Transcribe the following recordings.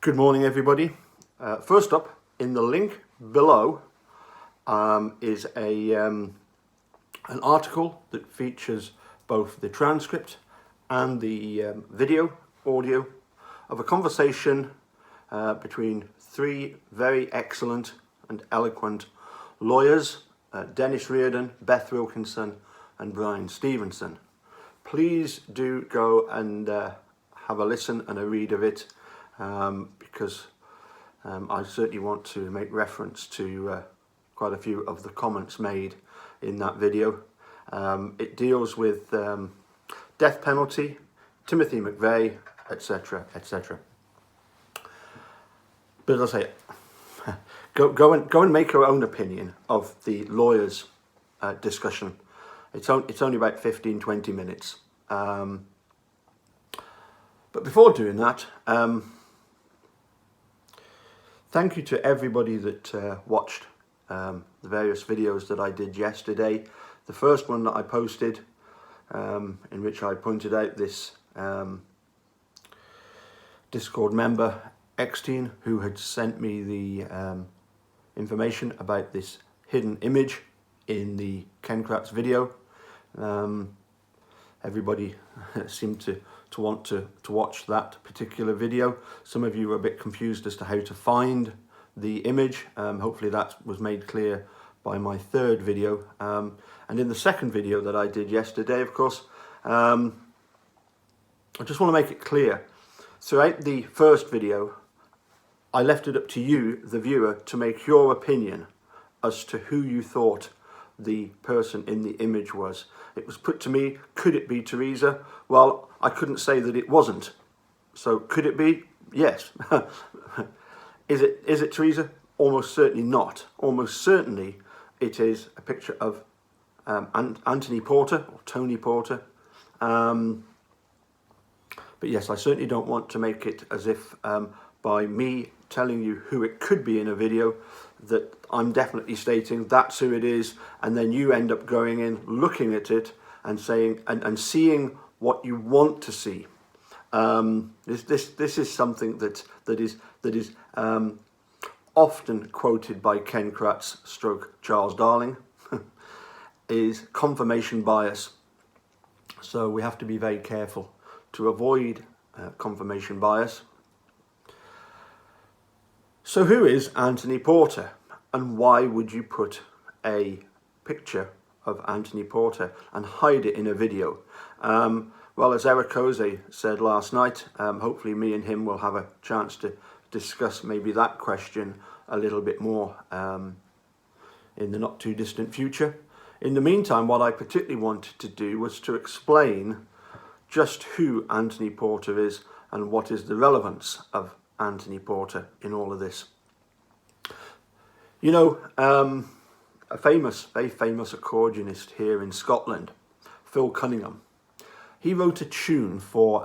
Good morning, everybody. First up, in the link below is an article that features both the transcript and the audio of a conversation between three very excellent and eloquent lawyers, Dennis Reardon, Beth Wilkinson and Brian Stevenson. Please do go and have a listen and a read of it, because I certainly want to make reference to quite a few of the comments made in that video. It deals with death penalty, Timothy McVeigh, etc., etc. But as I say, go and make your own opinion of the lawyers' discussion. It's only about 15-20 minutes. But before doing that, thank you to everybody that watched the various videos that I did yesterday. The first one that I posted, in which I pointed out this Discord member, Xteen, who had sent me the information about this hidden image in the Ken Kratz video. Everybody seemed to want to watch that particular video. Some of you were a bit confused as to how to find the image. Hopefully that was made clear by my third video. And in the second video that I did yesterday, of course, I just want to make it clear. Throughout the first video, I left it up to you, the viewer, to make your opinion as to who you thought the person in the image was. It was put to me, could it be Teresa? Well, I couldn't say that it wasn't. So could it be? Yes. Is it Teresa? Almost certainly not. Almost certainly it is a picture of Anthony Porter, or Tony Porter. But yes, I certainly don't want to make it as if by me telling you who it could be in a video that I'm definitely stating that's who it is, and then you end up going in, looking at it and saying and seeing what you want to see. This is something that is often quoted by Ken Kratz / Charles Darwin, is confirmation bias. So we have to be very careful to avoid confirmation bias. So who is Anthony Porter, and why would you put a picture of Anthony Porter and hide it in a video? Well, as Eric Jose said last night, hopefully me and him will have a chance to discuss maybe that question a little bit more in the not too distant future. In the meantime, what I particularly wanted to do was to explain just who Anthony Porter is and what is the relevance of Anthony Porter in all of this. You know, a very famous accordionist here in Scotland, Phil Cunningham, he wrote a tune for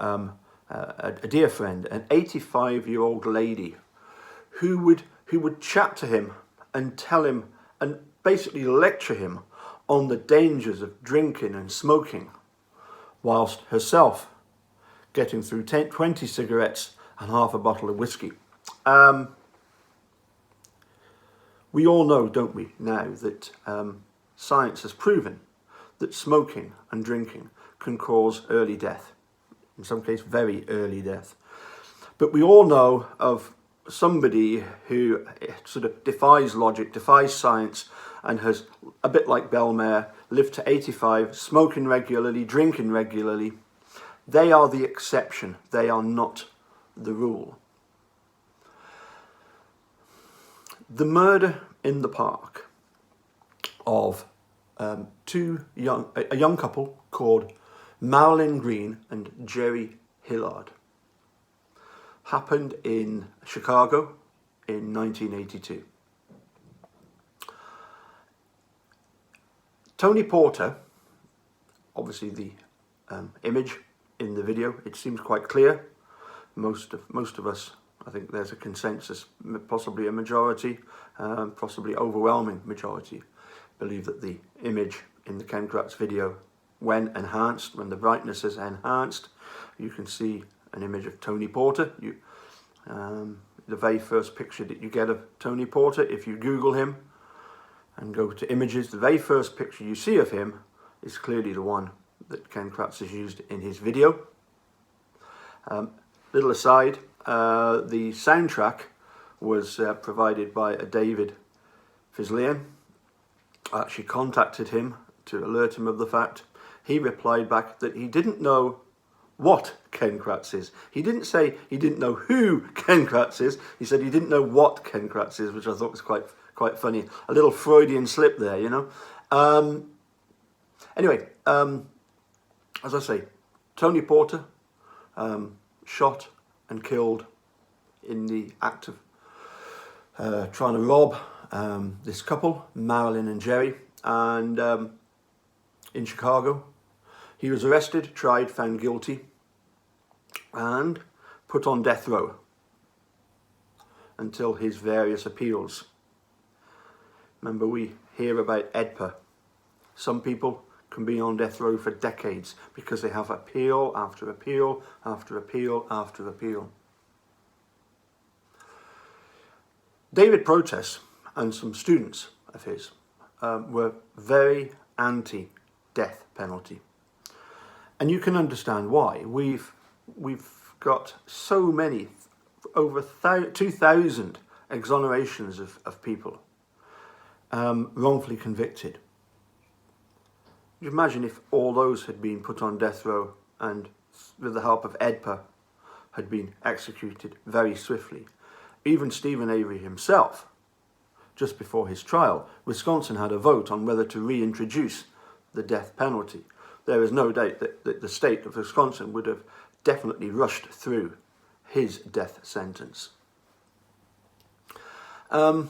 a dear friend, an 85-year-old lady, who would chat to him and tell him and basically lecture him on the dangers of drinking and smoking, whilst herself getting through 20 cigarettes and half a bottle of whiskey. We all know, don't we, now that science has proven that smoking and drinking can cause early death, in some cases very early death. But we all know of somebody who sort of defies logic, defies science, and has, a bit like Belmare, lived to 85, smoking regularly, drinking regularly. They are the exception, they are not the rule. The murder in the park of a young couple called Marilyn Green and Jerry Hillard happened in Chicago in 1982. Tony Porter, obviously the image in the video, it seems quite clear. Most of us, I think there's a consensus, possibly a majority, possibly overwhelming majority, believe that the image in the Ken Kratz video, when enhanced, when the brightness is enhanced, you can see an image of Tony Porter. the very first picture that you get of Tony Porter, if you Google him and go to images, the very first picture you see of him is clearly the one that Ken Kratz has used in his video. Little aside, the soundtrack was provided by a David Fislian. I actually contacted him to alert him of the fact. He replied back that he didn't know what Ken Kratz is. He didn't say he didn't know who Ken Kratz is. He said he didn't know what Ken Kratz is, which I thought was quite funny. A little Freudian slip there, you know. Anyway, as I say, Tony Porter shot and killed in the act of trying to rob this couple, Marilyn and Jerry, and in Chicago. He was arrested, tried, found guilty, and put on death row until his various appeals. Remember, we hear about EDPA. Some people can be on death row for decades because they have appeal after appeal after appeal after appeal. David Protess and some students of his were very anti-death penalty. And you can understand why. We've got so many, over 2,000 exonerations of people wrongfully convicted. You imagine if all those had been put on death row and with the help of EDPA had been executed very swiftly. Even Stephen Avery himself, just before his trial, Wisconsin had a vote on whether to reintroduce the death penalty. There is no doubt that the state of Wisconsin would have definitely rushed through his death sentence. So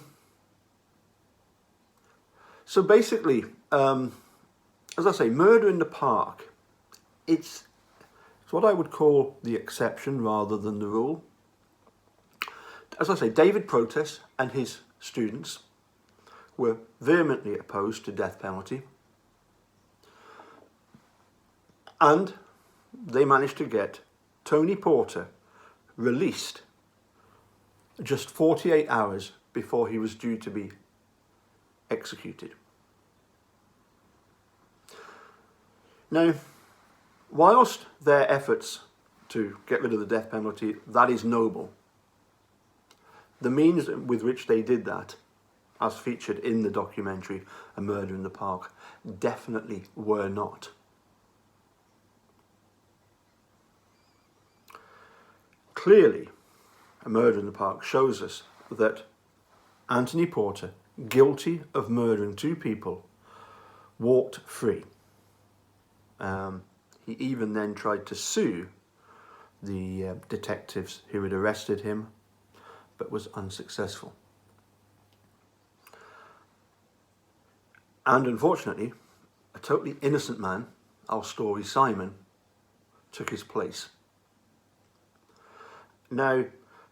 basically, as I say, murder in the park, it's what I would call the exception rather than the rule. As I say, David Protess and his students were vehemently opposed to death penalty. And they managed to get Tony Porter released just 48 hours before he was due to be executed. Now, whilst their efforts to get rid of the death penalty, that is noble, the means with which they did that, as featured in the documentary A Murder in the Park, definitely were not. Clearly, A Murder in the Park shows us that Anthony Porter, guilty of murdering two people, walked free. He even then tried to sue the detectives who had arrested him, but was unsuccessful. And unfortunately, a totally innocent man, our story Simon, took his place. Now,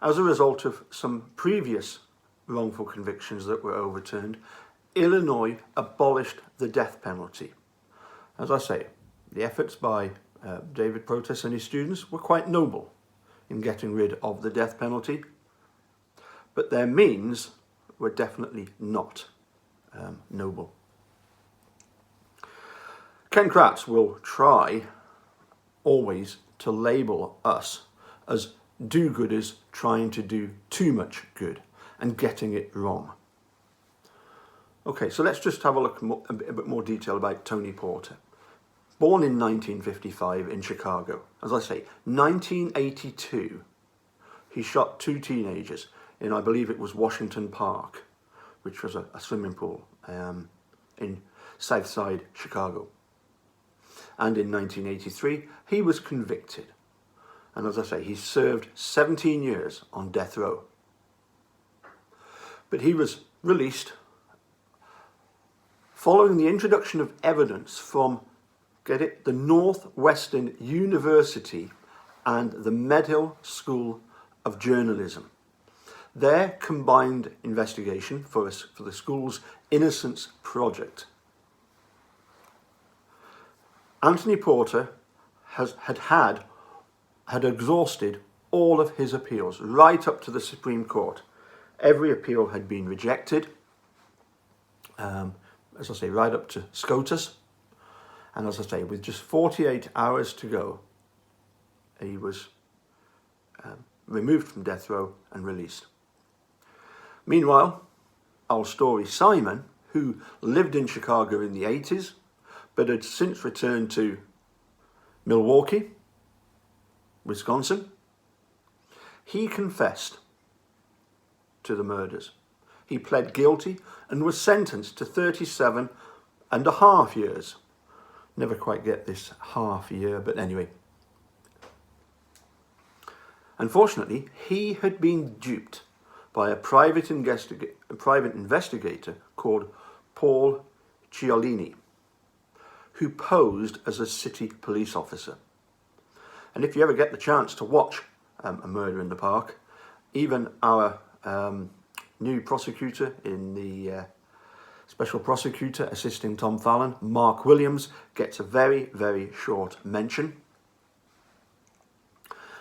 as a result of some previous wrongful convictions that were overturned, Illinois abolished the death penalty. As I say, the efforts by David Protess and his students were quite noble in getting rid of the death penalty, but their means were definitely not noble. Ken Kratz will try always to label us as do-gooders trying to do too much good and getting it wrong. Okay, so let's just have a look a bit more detail about Tony Porter. Born in 1955 in Chicago. As I say, 1982, he shot two teenagers in, I believe it was Washington Park, which was a swimming pool in Southside Chicago. And in 1983, he was convicted. And as I say, he served 17 years on death row. But he was released following the introduction of evidence from, get it, the Northwestern University and the Medill School of Journalism. Their combined investigation for the school's Innocence Project. Anthony Porter had exhausted all of his appeals, right up to the Supreme Court. Every appeal had been rejected, as I say, right up to SCOTUS. And as I say, with just 48 hours to go, he was removed from death row and released. Meanwhile, our story Simon, who lived in Chicago in the 80s, but had since returned to Milwaukee, Wisconsin, he confessed to the murders. He pled guilty and was sentenced to 37.5 years. Never quite get this half year, but anyway. Unfortunately, he had been duped by a private investigator called Paul Cialini, who posed as a city police officer. And if you ever get the chance to watch A Murder in the Park, even our new prosecutor in the special prosecutor assisting Tom Fallon, Mark Williams, gets a very, very short mention.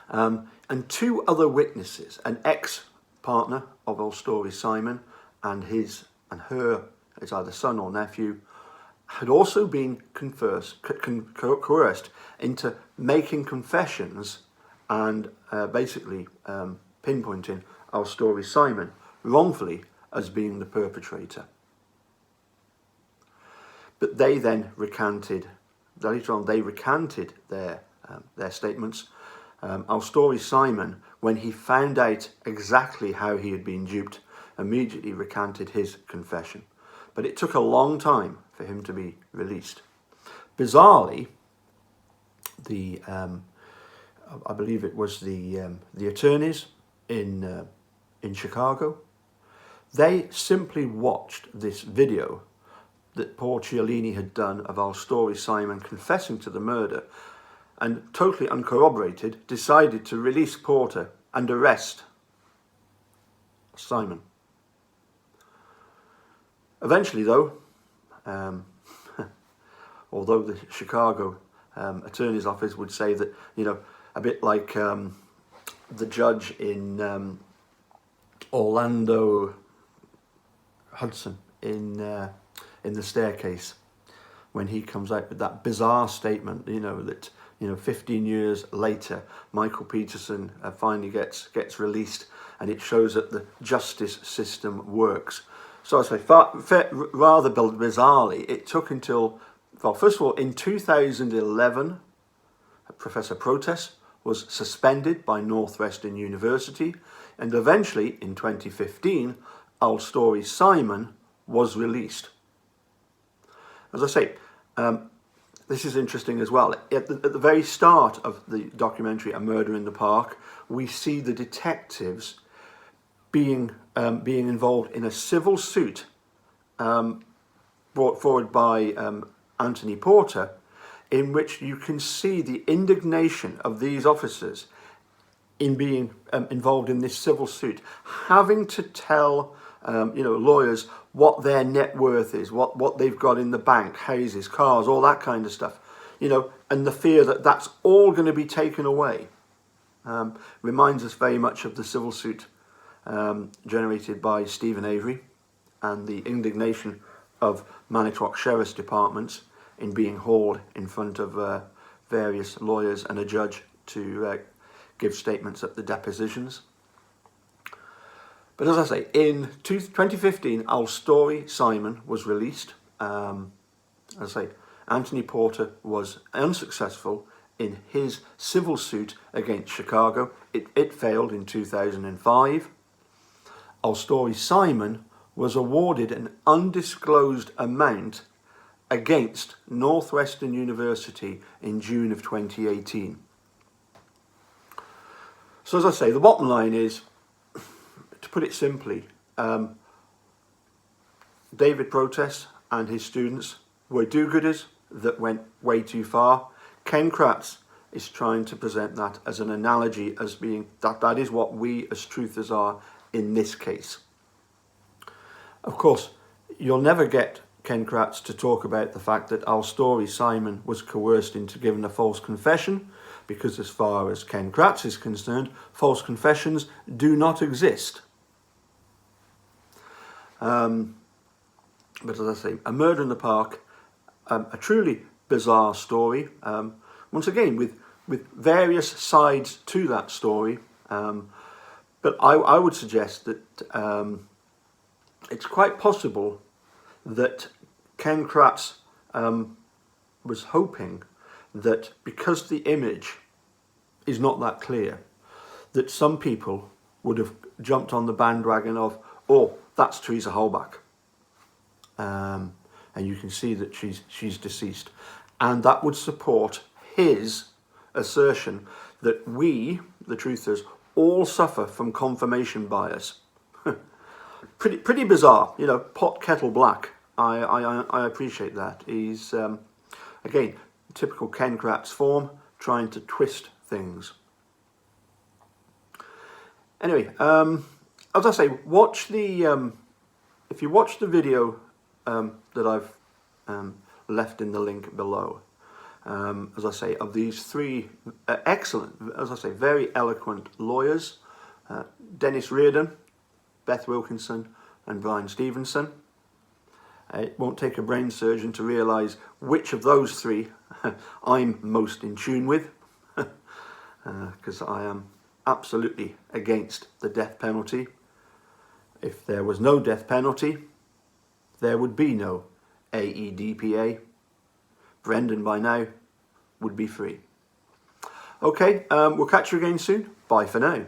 And two other witnesses, an ex-partner of our story Simon and his either son or nephew, had also been coerced into making confessions and basically pinpointing our story Simon wrongfully as being the perpetrator. But they then recanted. Later on, they recanted their statements. Our story Simon, when he found out exactly how he had been duped, immediately recanted his confession. But it took a long time for him to be released. Bizarrely, I believe it was the attorneys in Chicago, they simply watched this video that Paul Cialini had done of our story Simon confessing to the murder, and totally uncorroborated, decided to release Porter and arrest Simon. Eventually, though, although the Chicago attorney's office would say that, a bit like the judge in Orlando Hudson in The Staircase, when he comes out with that bizarre statement, that 15 years later, Michael Peterson finally gets released, and it shows that the justice system works. So I say, rather bizarrely, it took until, well, first of all, in 2011, Professor Protes was suspended by Northwestern University, and eventually, in 2015, our story Simon was released. As I say, this is interesting as well. At the very start of the documentary A Murder in the Park, we see the detectives being involved in a civil suit brought forward by Anthony Porter, in which you can see the indignation of these officers in being involved in this civil suit, having to tell lawyers what their net worth is, what they've got in the bank, houses, cars, all that kind of stuff, and the fear that that's all going to be taken away. Reminds us very much of the civil suit generated by Stephen Avery and the indignation of Manitowoc Sheriff's Departments in being hauled in front of various lawyers and a judge to give statements at the depositions. But as I say, in 2015, our story Simon was released. As I say, Anthony Porter was unsuccessful in his civil suit against Chicago. It failed in 2005. Our story Simon was awarded an undisclosed amount against Northwestern University in June of 2018. So as I say, the bottom line is, to put it simply, David Protes and his students were do-gooders that went way too far. Ken Kratz is trying to present that as an analogy, as being that is what we as truthers are in this case. Of course, you'll never get Ken Kratz to talk about the fact that our story Simon was coerced into giving a false confession, because as far as Ken Kratz is concerned, false confessions do not exist. But as I say, A Murder in the Park, a truly bizarre story, once again with various sides to that story, but I would suggest that it's quite possible that Ken Kratz was hoping that because the image is not that clear, that some people would have jumped on the bandwagon of, oh, that's Teresa Halbach. And you can see that she's deceased. And that would support his assertion that we, the truthers, all suffer from confirmation bias. pretty bizarre, you know, pot kettle black. I appreciate that. He's, again, typical Ken Kratz form, trying to twist things. Anyway, as I say, watch the, if you watch the video that I've left in the link below, as I say, of these three excellent, as I say, very eloquent lawyers, Dennis Reardon, Beth Wilkinson and Brian Stevenson. It won't take a brain surgeon to realise which of those three I'm most in tune with, because I am absolutely against the death penalty. If there was no death penalty, there would be no AEDPA. Brendan by now would be free. Okay, we'll catch you again soon. Bye for now.